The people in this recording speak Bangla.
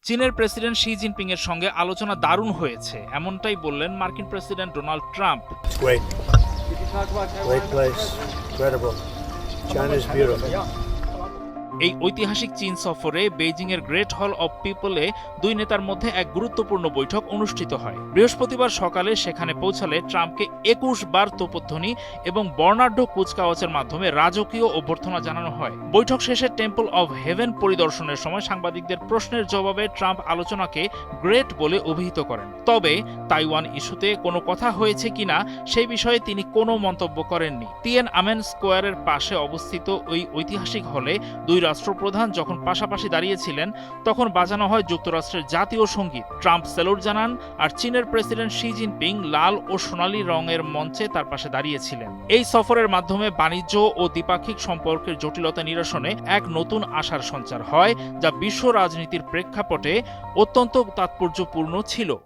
চীনের প্রেসিডেন্ট শি জিনপিং এর সঙ্গে আলোচনা দারুণ হয়েছে, এমনটাই বললেন মার্কিন president Donald Trump. Great. Great place. Incredible. China's beautiful. এই ঐতিহাসিক চীন সফরে বেইজিং এর গ্রেট হল অব পিপলে দুই নেতার মধ্যে এক গুরুত্বপূর্ণ বৈঠক অনুষ্ঠিত হয়। বৃহস্পতিবার সকালে সেখানে পৌঁছালে ট্রাম্পকে ২১ বার তোপধ্বনি এবং বর্ণাঢ্য কুচকাওয়াজের মাধ্যমে রাজকীয় অভ্যর্থনা জানানো হয়। বৈঠক শেষে টেম্পল অব হেভেন পরিদর্শনের সময় সাংবাদিকদের প্রশ্নের জবাবে ট্রাম্প আলোচনাকে গ্রেট বলে অভিহিত করেন। তবে তাইওয়ান ইস্যুতে কোনো কথা হয়েছে কিনা সেই বিষয়ে তিনি কোনো মন্তব্য করেননি। তিয়ানআমেন স্কোয়ারের পাশে অবস্থিত ওই ঐতিহাসিক হলে দুই রাষ্ট্রপ্রধান যখন পাশাপাশি দাঁড়িয়েছিলেন তখন বাজানো হয় যুক্তরাষ্ট্রের জাতীয় সঙ্গীত। ট্রাম্প স্যালুট জানান, আর চীনের প্রেসিডেন্ট শি জিনপিং লাল ও সোনালী রঙের মঞ্চে তার পাশে দাঁড়িয়েছিলেন। এই সফরের মাধ্যমে বাণিজ্য ও দ্বিপাক্ষিক সম্পর্কের জটিলতা নিরসনে এক নতুন আশার সঞ্চার হয়, যা বিশ্ব রাজনীতির প্রেক্ষাপটে অত্যন্ত তাৎপর্যপূর্ণ ছিল।